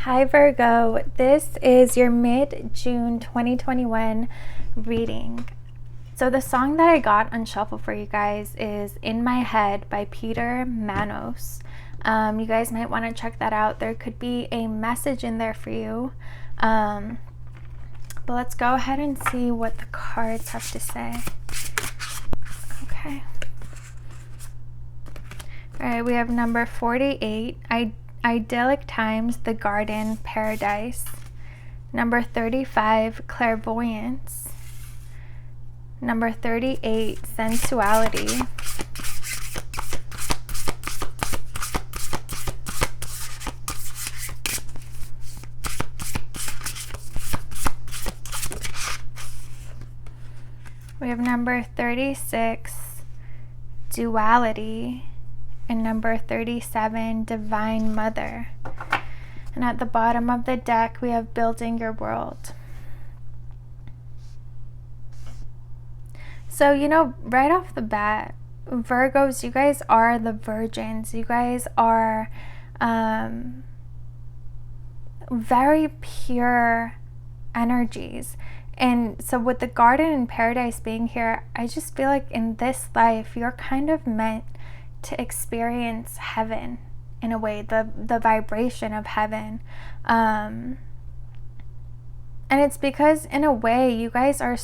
Hi Virgo, this is your mid-June 2021 reading. So the song that I got on shuffle for you guys is In My Head by Peter Manos. You guys might want to check that out. There could be a message in there for you. But let's go ahead and see what the cards have to say. Okay. Alright, we have number 48, Idyllic Times, the Garden, Paradise. Number 35, Clairvoyance. Number 38, Sensuality. We have number 36, Duality. And number 37, Divine Mother. And at the bottom of the deck, we have Building Your World. So, right off the bat, Virgos, you guys are the virgins. You guys are very pure energies. And so with the garden and paradise being here, I just feel like in this life, you're kind of meant to experience heaven in a way, the vibration of heaven, and it's because in a way you guys are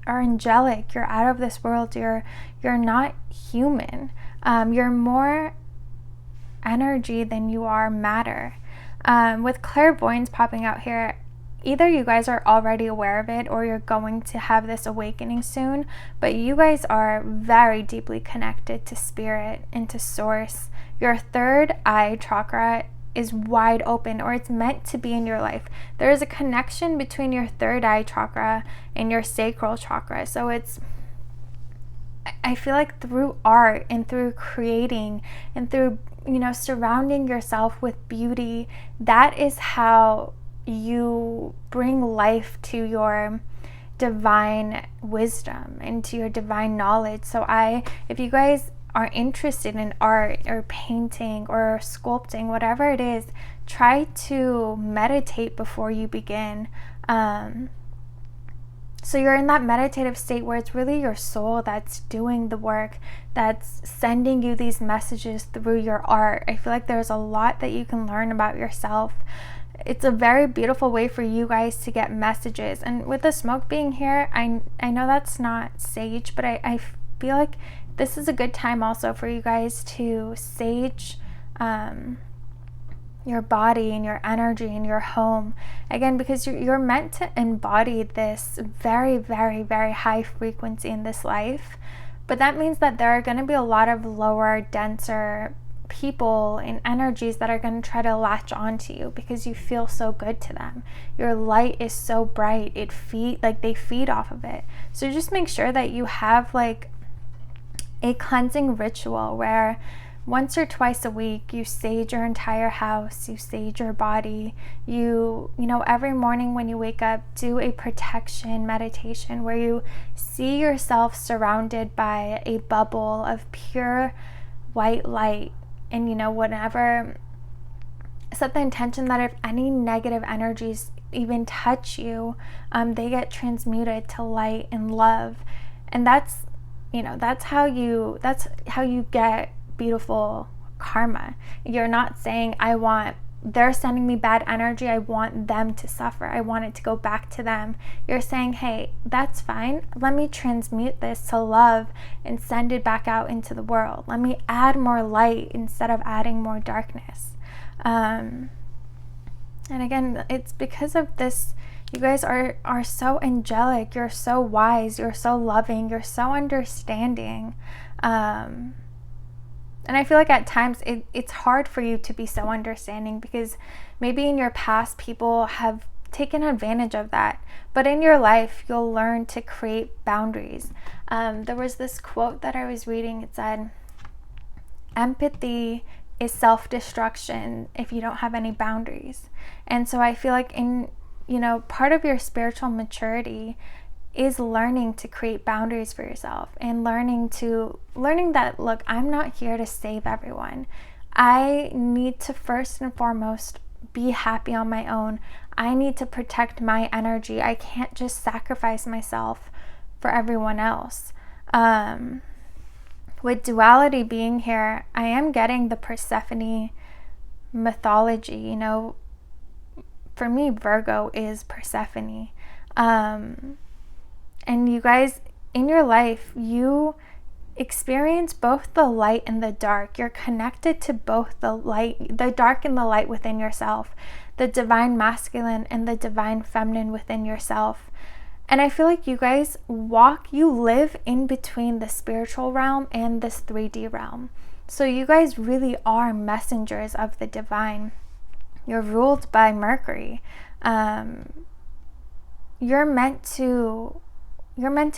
angelic. You're out of this world. You're not human. You're more energy than you are matter. With clairvoyance popping out here, either you guys are already aware of it or you're going to have this awakening soon, but you guys are very deeply connected to spirit and to source. Your third eye chakra is wide open, or it's meant to be in your life. There is a connection between your third eye chakra and your sacral chakra. So I feel like through art and through creating and through, surrounding yourself with beauty, that is how you bring life to your divine wisdom and to your divine knowledge. So if you guys are interested in art or painting or sculpting, whatever it is, try to meditate before you begin. So you're in that meditative state where it's really your soul that's doing the work, that's sending you these messages through your art. I feel like there's a lot that you can learn about yourself. It's a very beautiful way for you guys to get messages. And with the smoke being here, I know that's not sage, but I feel like this is a good time also for you guys to sage your body and your energy and your home. Again, because you're meant to embody this very, very, very high frequency in this life. But that means that there are going to be a lot of lower, denser people and energies that are going to try to latch onto you because you feel so good to them. Your light is so bright, they feed off of it. So just make sure that you have like a cleansing ritual where once or twice a week you sage your entire house, you sage your body, you every morning when you wake up, do a protection meditation where you see yourself surrounded by a bubble of pure white light. And whenever, set the intention that if any negative energies even touch you, they get transmuted to light and love. And that's how you get beautiful karma. You're not saying, they're sending me bad energy, I want them to suffer, I want it to go back to them. You're saying, hey, that's fine, let me transmute this to love and send it back out into the world. Let me add more light instead of adding more darkness. And again, it's because of this, you guys are so angelic, you're so wise, you're so loving, you're so understanding. And I feel like at times it's hard for you to be so understanding because maybe in your past people have taken advantage of that. But in your life, you'll learn to create boundaries. There was this quote that I was reading. It said, empathy is self-destruction if you don't have any boundaries. And so I feel like part of your spiritual maturity is learning to create boundaries for yourself and learning that, look, I'm not here to save everyone. I need to first and foremost be happy on my own. I need to protect my energy. I can't just sacrifice myself for everyone else. With duality being here, I am getting the Persephone mythology. You know, for me, Virgo is Persephone. And you guys, in your life, you experience both the light and the dark. You're connected to both the light, the dark and the light within yourself, the divine masculine and the divine feminine within yourself. And I feel like you guys you live in between the spiritual realm and this 3D realm. So you guys really are messengers of the divine. You're ruled by Mercury. You're meant to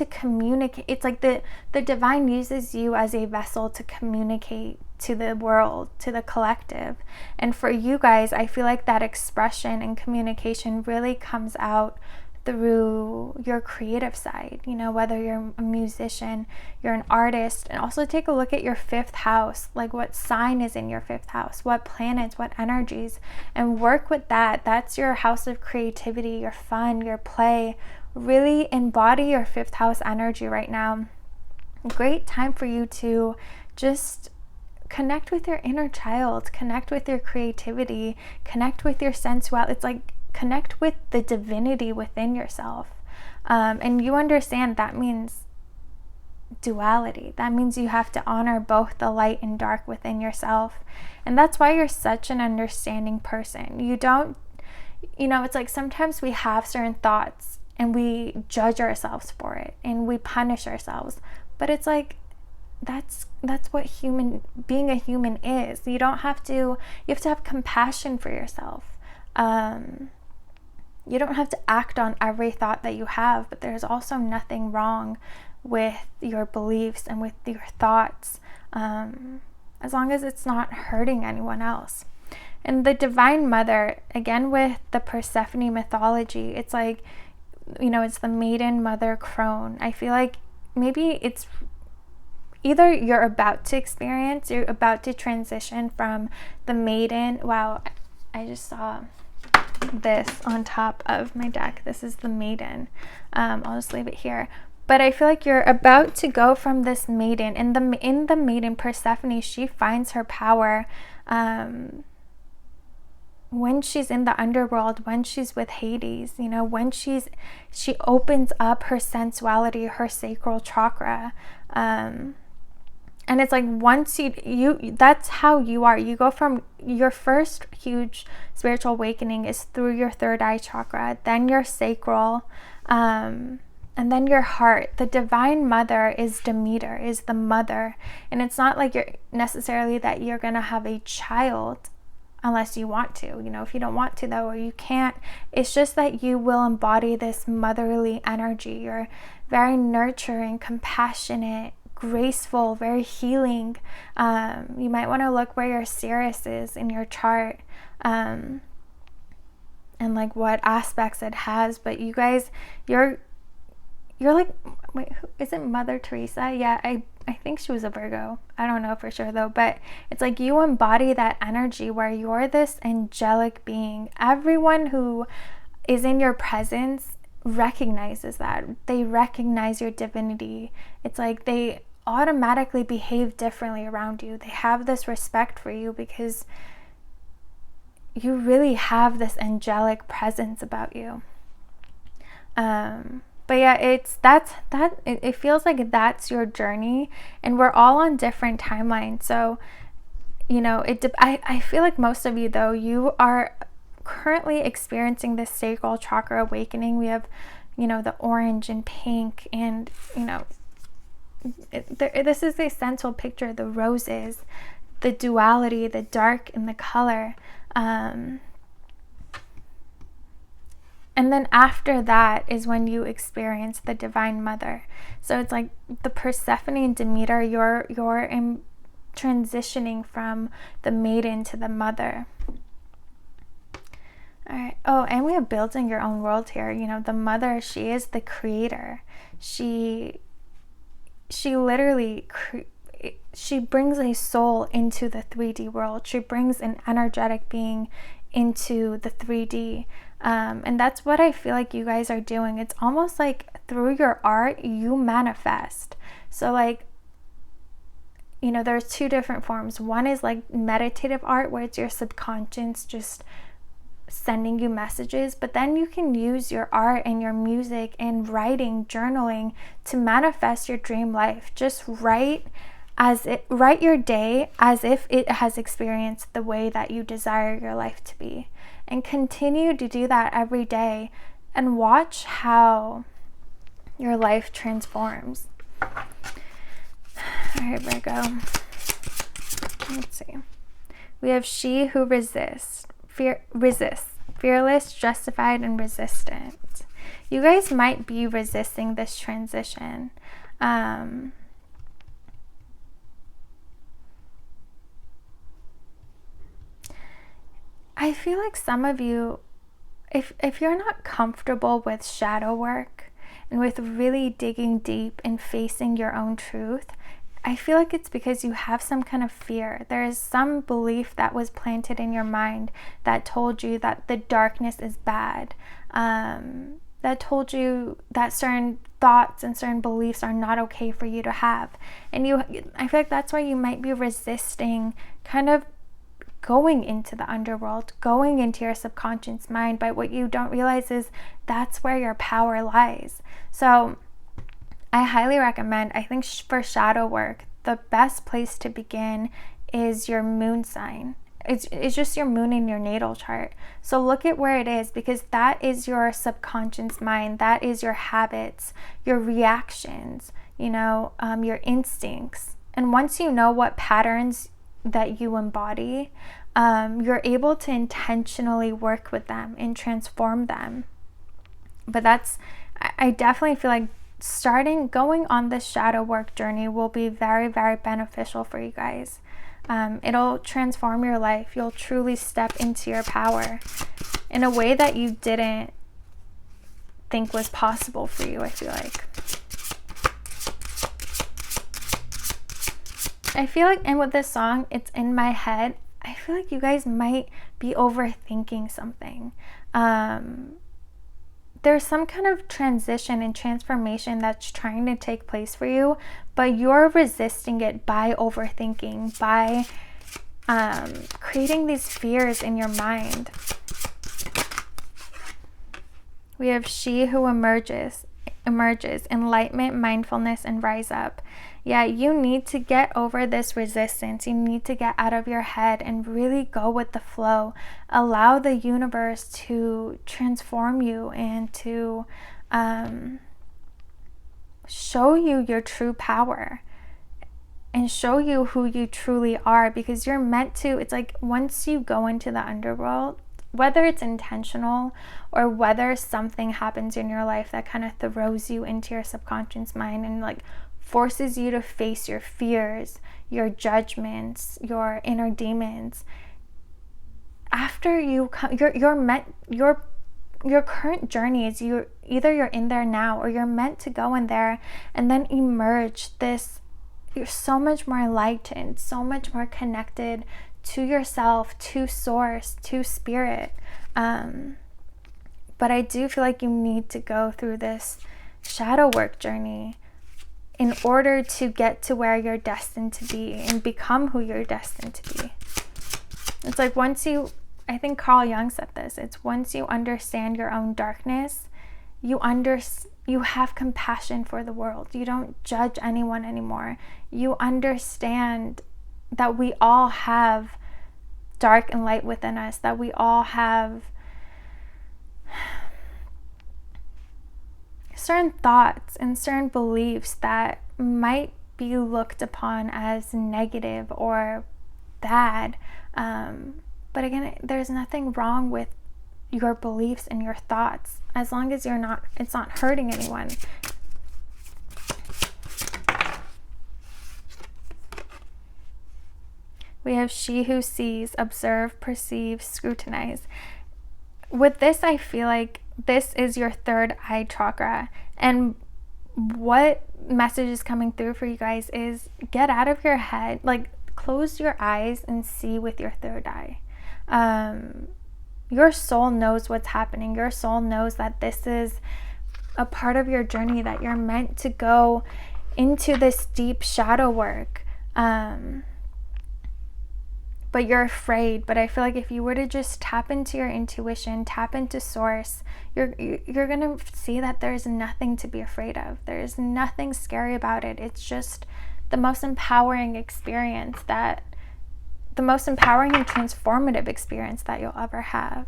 communicate. It's like the divine uses you as a vessel to communicate to the world, to the collective. And for you guys, I feel like that expression and communication really comes out through your creative side, you know, whether you're a musician, you're an artist. And also take a look at your 5th house, like what sign is in your 5th house, what planets, what energies, and work with that. That's your house of creativity, your fun, your play. Really embody your 5th house energy right now. Great time for you to just connect with your inner child, connect with your creativity, connect with your sensuality. It's like connect with the divinity within yourself. And you understand that means duality. That means you have to honor both the light and dark within yourself. And that's why you're such an understanding person. You don't, you know, it's like sometimes we have certain thoughts and we judge ourselves for it and we punish ourselves. But it's like, that's what being a human is. You have to have compassion for yourself. You don't have to act on every thought that you have, but there's also nothing wrong with your beliefs and with your thoughts, as long as it's not hurting anyone else. And the Divine Mother, again with the Persephone mythology, it's like, you know, it's the maiden mother crone. I feel like maybe it's either you're about to transition from the maiden. Wow, I just saw this on top of my deck. This is the maiden. I'll just leave it here. But I feel like you're about to go from this maiden. In the maiden, Persephone, she finds her power when she's in the underworld, when she's with Hades, you know, when she opens up her sensuality, her sacral chakra. And it's like once that's how you are. You go from your first huge spiritual awakening is through your 3rd eye chakra, then your sacral, and then your heart. The Divine Mother is Demeter, is the mother. And it's not like you're necessarily that you're going to have a child unless you want to. You know, if you don't want to though, or you can't, it's just that you will embody this motherly energy. You're very nurturing, compassionate, graceful, very healing. You might want to look where your Sirius is in your chart, and like what aspects it has. But you guys, you're like, wait, isn't Mother Teresa? Yeah, I think she was a Virgo. I don't know for sure though, but it's like you embody that energy where you're this angelic being. Everyone who is in your presence recognizes that. They recognize your divinity. It's like they automatically behave differently around you. They have this respect for you because you really have this angelic presence about you. But yeah, it feels like that's your journey, and we're all on different timelines. So, you know, I feel like most of you though, you are currently experiencing this sacral chakra awakening. We have, you know, the orange and pink, and you know, this is a central picture, the roses, the duality, the dark and the color. And then after that is when you experience the Divine Mother. So it's like the Persephone and Demeter, you're transitioning from the maiden to the mother. All right. Oh, and we have building your own world here. You know, the mother, she is the creator. She literally she brings a soul into the 3D world. She brings an energetic being into the 3D. And that's what I feel like you guys are doing. It's almost like through your art, you manifest. So like, you know, there's two different forms. One is like meditative art, where it's your subconscious just sending you messages, but then you can use your art and your music and writing, journaling to manifest your dream life. Just write your day as if it has experienced the way that you desire your life to be, and continue to do that every day and watch how your life transforms. All right, Virgo. Let's see. We have she who resists. Fearless, justified, and resistant. You guys might be resisting this transition. I feel like some of you, if you're not comfortable with shadow work and with really digging deep and facing your own truth, I feel like it's because you have some kind of fear. There is some belief that was planted in your mind that told you that the darkness is bad, that told you that certain thoughts and certain beliefs are not okay for you to have. And I feel like that's why you might be resisting kind of going into the underworld, going into your subconscious mind. But what you don't realize is that's where your power lies. So I highly recommend, I think for shadow work, the best place to begin is your moon sign. It's just your moon in your natal chart. So look at where it is, because that is your subconscious mind. That is your habits, your reactions, your instincts. And once you know what patterns that you embody, you're able to intentionally work with them and transform them. But I definitely feel like going on this shadow work journey will be very, very beneficial for you guys. It'll transform your life. You'll truly step into your power in a way that you didn't think was possible for you, I feel like. I feel like, and with this song, it's in my head, I feel like you guys might be overthinking something. There's some kind of transition and transformation that's trying to take place for you, but you're resisting it by overthinking, by creating these fears in your mind. We have she who emerges, enlightenment, mindfulness, and rise up. Yeah, you need to get over this resistance. You need to get out of your head and really go with the flow. Allow the universe to transform you and to show you your true power and show you who you truly are, because you're meant to. It's like once you go into the underworld, whether it's intentional or whether something happens in your life that kind of throws you into your subconscious mind and like forces you to face your fears, your judgments, your inner demons. After you come, your current journey is you're in there now, or you're meant to go in there and then emerge you're so much more enlightened, so much more connected to yourself, to source, to spirit. But I do feel like you need to go through this shadow work journey in order to get to where you're destined to be and become who you're destined to be. It's like I think Carl Jung said this, it's once you understand your own darkness, you have compassion for the world. You don't judge anyone anymore. You understand that we all have dark and light within us, that we all have certain thoughts and certain beliefs that might be looked upon as negative or bad. But again, there's nothing wrong with your beliefs and your thoughts as long as it's not hurting anyone. We have she who sees, observe, perceive, scrutinize. With this, I feel like this is your third eye chakra. And what message is coming through for you guys is get out of your head, like close your eyes and see with your third eye. your soul knows what's happening. Your soul knows that this is a part of your journey, that you're meant to go into this deep shadow work. But you're afraid. But I feel like if you were to just tap into your intuition, tap into source, you're gonna see that there's nothing to be afraid of. There's nothing scary about it. It's just the most empowering experience, the most empowering and transformative experience that you'll ever have.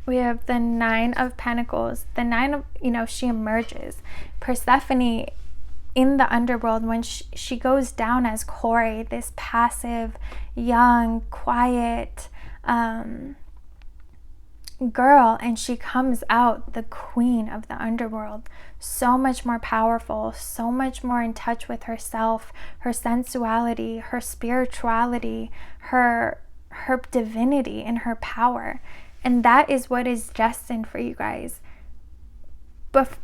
We have the Nine of Pentacles. The Nine of, she emerges. Persephone in the underworld, when she goes down as Kore, this passive, young, quiet girl, and she comes out the queen of the underworld, so much more powerful, so much more in touch with herself, her sensuality, her spirituality, her divinity, and her power. And that is what is destined for you guys. But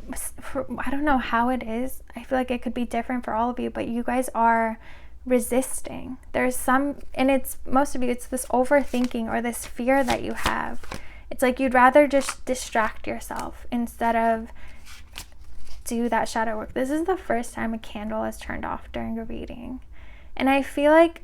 I don't know how it is. I feel like it could be different for all of you, but you guys are resisting. There's some, and it's most of you, it's this overthinking or this fear that you have. It's like you'd rather just distract yourself instead of do that shadow work. This is the first time a candle is turned off during a reading. And I feel like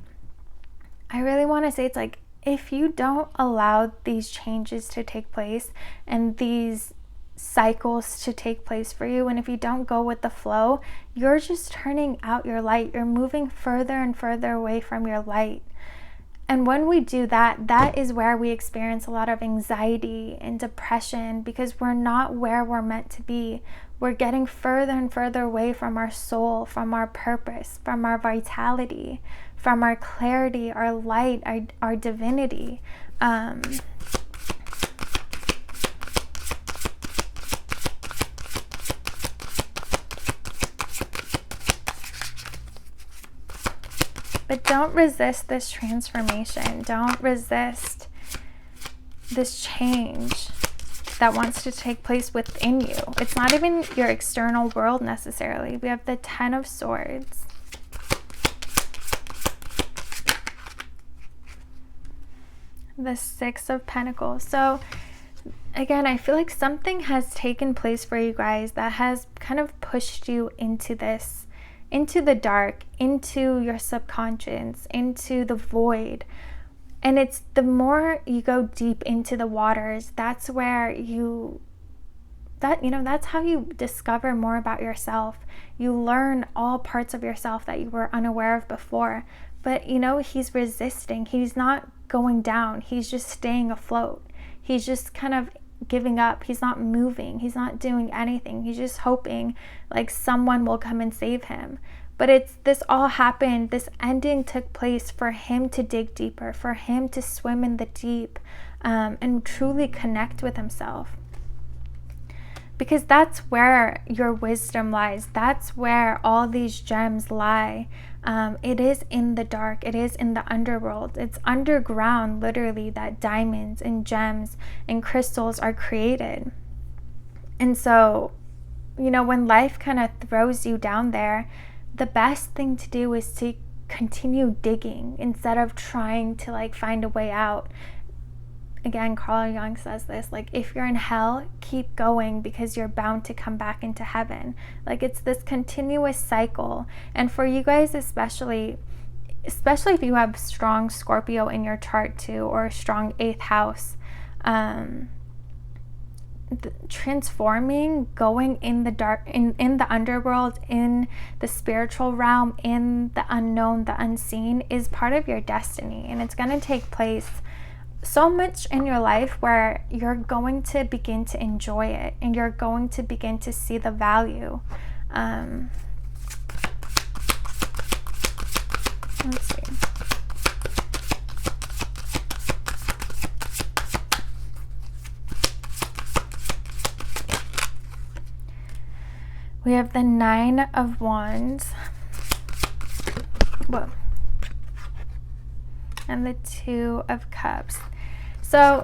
I really want to say, it's like, if you don't allow these changes to take place and these cycles to take place for you, and if you don't go with the flow, you're just turning out your light. You're moving further and further away from your light. And when we do that, that is where we experience a lot of anxiety and depression, because we're not where we're meant to be. We're getting further and further away from our soul, from our purpose, from our vitality, from our clarity, our light, our divinity. But don't resist this transformation. Don't resist this change that wants to take place within you. It's not even your external world necessarily. We have the Ten of Swords. The Six of Pentacles. So again, I feel like something has taken place for you guys that has kind of pushed you into this, into the dark, into your subconscious, into the void. And it's the more you go deep into the waters, that's where that's how you discover more about yourself. You learn all parts of yourself that you were unaware of before. But he's resisting. He's not going down. He's just staying afloat. He's just kind of giving up. He's not moving. He's not doing anything. He's just hoping like someone will come and save him. But this all happened, this ending took place for him to dig deeper, for him to swim in the deep, and truly connect with himself. Because that's where your wisdom lies. That's where all these gems lie. It is in the dark. It is in the underworld. It's underground, literally, that diamonds and gems and crystals are created. And so, when life kind of throws you down there, the best thing to do is to continue digging instead of trying to like find a way out. Again, Carl Jung says this, like, if you're in hell, keep going because you're bound to come back into heaven. Like, it's this continuous cycle. And for you guys, especially if you have strong Scorpio in your chart too, or a strong 8th house, transforming, going in the dark, in the underworld, in the spiritual realm, in the unknown, the unseen, is part of your destiny. And it's going to take place so much in your life where you're going to begin to enjoy it and you're going to begin to see the value. Let's see. We have the Nine of Wands. Whoa. And the Two of Cups. So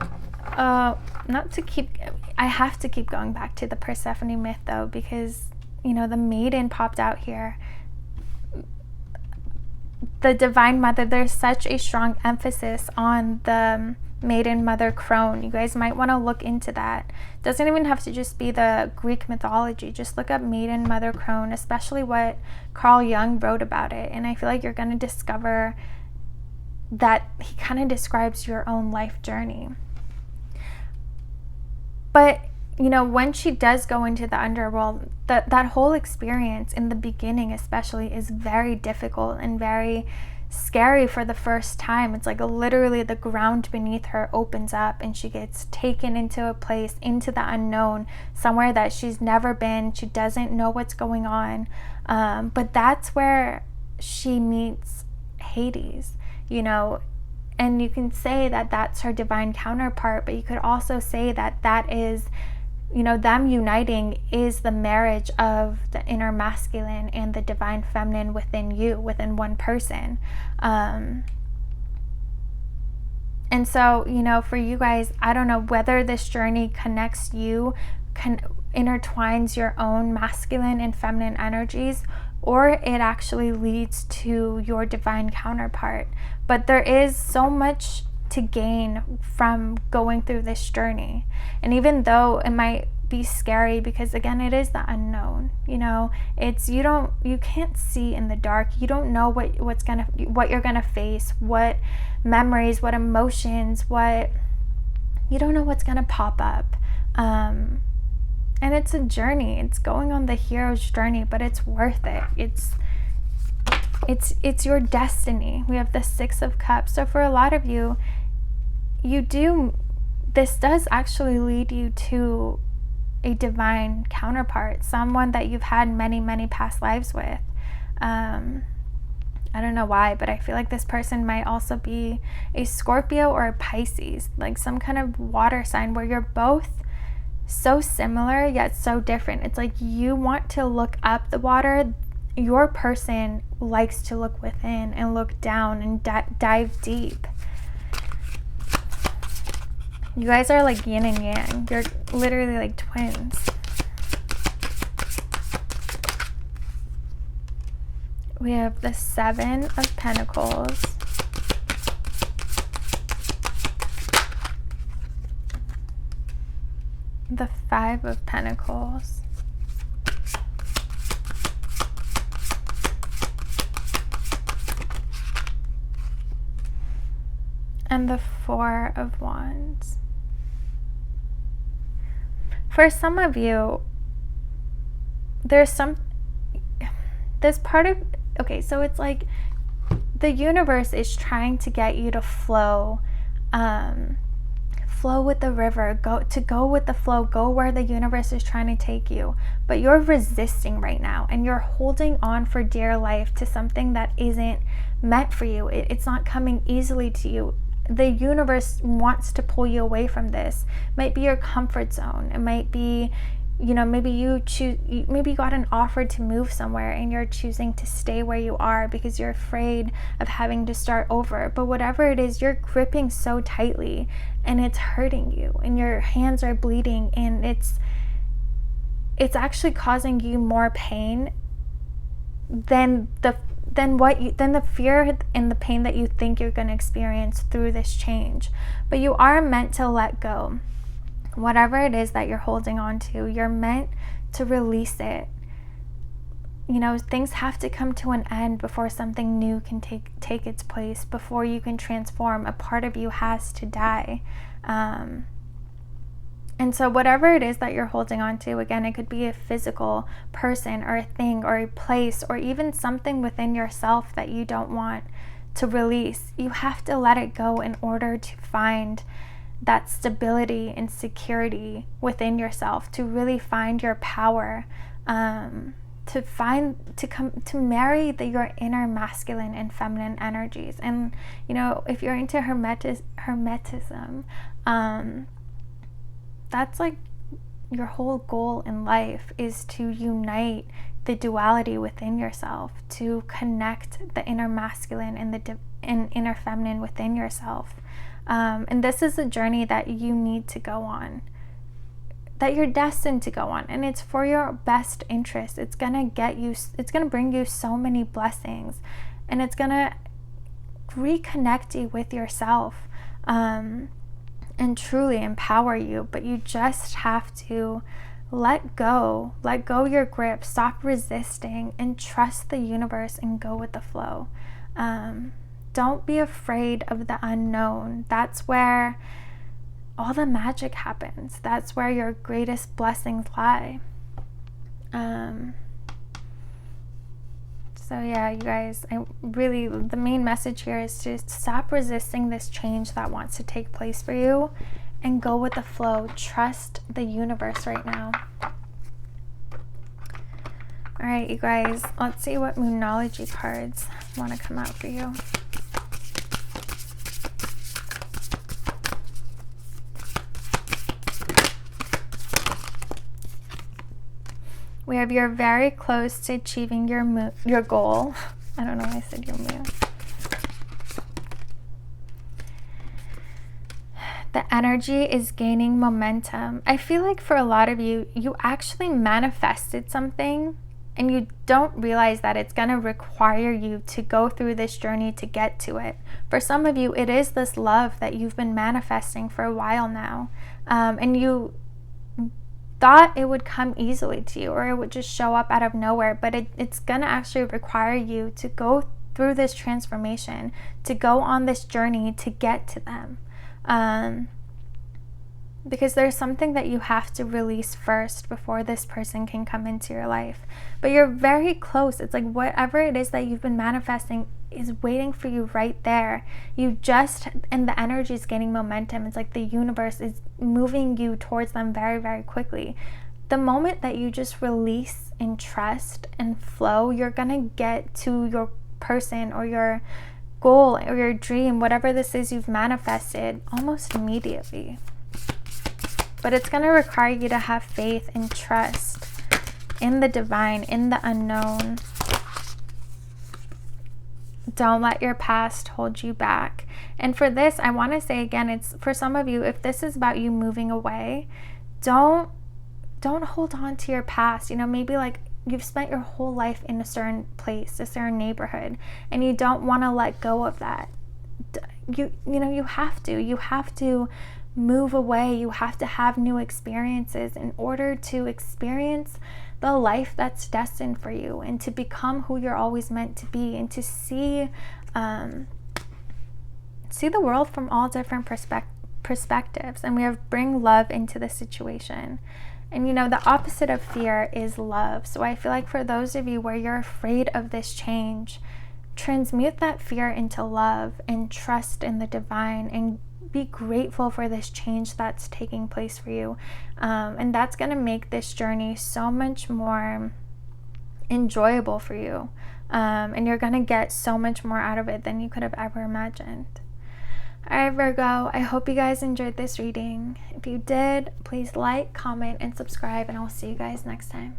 I have to keep going back to the Persephone myth though, because, you know, the maiden popped out here. The divine mother, there's such a strong emphasis on the maiden mother crone. You guys might want to look into that. Doesn't even have to just be the Greek mythology. Just look up maiden mother crone, especially what Carl Jung wrote about it. And I feel like you're going to discover that he kind of describes your own life journey. But, you know, when she does go into the underworld, that whole experience in the beginning especially is very difficult and very scary for the first time. It's like literally the ground beneath her opens up and she gets taken into a place, into the unknown, somewhere that she's never been. She doesn't know what's going on. But that's where she meets Hades, you know. And you can say that that's her divine counterpart, but you could also say that that is, you know, them uniting is the marriage of the inner masculine and the divine feminine within you, within one person. And so, you know, for you guys, I don't know whether this journey connects you, intertwines your own masculine and feminine energies, or it actually leads to your divine counterpart. But there is so much to gain from going through this journey. And even though it might be scary, because again, it is the unknown, you know, it's, you can't see in the dark. You don't know what you're gonna face, what memories, what emotions, you don't know what's gonna pop up. And it's a journey. It's going on the hero's journey, but it's worth it. It's your destiny. We have the Six of Cups. So for a lot of you, this does actually lead you to a divine counterpart, someone that you've had many, many past lives with. I don't know why, but I feel like this person might also be a Scorpio or a Pisces, like some kind of water sign where you're both so similar yet so different. It's like you want to look up the water. Your person likes to look within and look down and dive deep. You guys are like yin and yang. You're literally like twins. We have the Seven of Pentacles. The Five of Pentacles. And the Four of Wands. For some of you, this part of, okay, so it's like the universe is trying to get you to flow with the river, go with the flow, go where the universe is trying to take you. But you're resisting right now, and you're holding on for dear life to something that isn't meant for you. It's not coming easily to you. The universe wants to pull you away from this. It might be your comfort zone. It might be, you know, maybe you got an offer to move somewhere and you're choosing to stay where you are because you're afraid of having to start over. But whatever it is, you're gripping so tightly and it's hurting you and your hands are bleeding, and it's actually causing you more pain than the fear and the pain that you think you're going to experience through this change. But you are meant to let go. Whatever it is that you're holding on to, you're meant to release it. You know, things have to come to an end before something new can take its place, before you can transform. A part of you has to die. And so whatever it is that you're holding on to, again, it could be a physical person or a thing or a place or even something within yourself that you don't want to release. You have to let it go in order to find that stability and security within yourself, to really find your power, to marry your inner masculine and feminine energies. And, you know, if you're into hermetism, that's like your whole goal in life, is to unite the duality within yourself, to connect the inner masculine and the inner feminine within yourself. And this is a journey that you need to go on, that you're destined to go on, and it's for your best interest. It's gonna bring you so many blessings, and it's gonna reconnect you with yourself, and truly empower you. But you just have to let go your grip, stop resisting, and trust the universe and go with the flow. Don't be afraid of the unknown. That's where all the magic happens. That's where your greatest blessings lie. So yeah, you guys, the main message here is to stop resisting this change that wants to take place for you and go with the flow. Trust the universe right now. All right, you guys, let's see what Moonology cards want to come out for you. We have you're very close to achieving your goal. I don't know why I said your moon. The energy is gaining momentum. I feel like for a lot of you, you actually manifested something and you don't realize that it's going to require you to go through this journey to get to it. For some of you, it is this love that you've been manifesting for a while now. And you thought it would come easily to you, or it would just show up out of nowhere, but it's going to actually require you to go through this transformation, to go on this journey to get to them. Because there's something that you have to release first before this person can come into your life. But you're very close. It's like whatever it is that you've been manifesting is waiting for you right there. And the energy is gaining momentum. It's like the universe is moving you towards them very, very quickly. The moment that you just release and trust and flow, you're gonna get to your person or your goal or your dream, whatever this is you've manifested, almost immediately. But it's going to require you to have faith and trust in the divine, in the unknown. Don't let your past hold you back. And for this, I want to say again, it's for some of you, if this is about you moving away, don't hold on to your past. Maybe like you've spent your whole life in a certain place, a certain neighborhood, and you don't want to let go of that. You have to move away. You have to have new experiences in order to experience the life that's destined for you, and to become who you're always meant to be, and to see the world from all different perspectives. And we have bring love into the situation. And the opposite of fear is love. So I feel like for those of you where you're afraid of this change, transmute that fear into love and trust in the divine, and be grateful for this change that's taking place for you. And that's going to make this journey so much more enjoyable for you. And you're going to get so much more out of it than you could have ever imagined. All right, Virgo, I hope you guys enjoyed this reading. If you did, please like, comment, and subscribe, and I'll see you guys next time.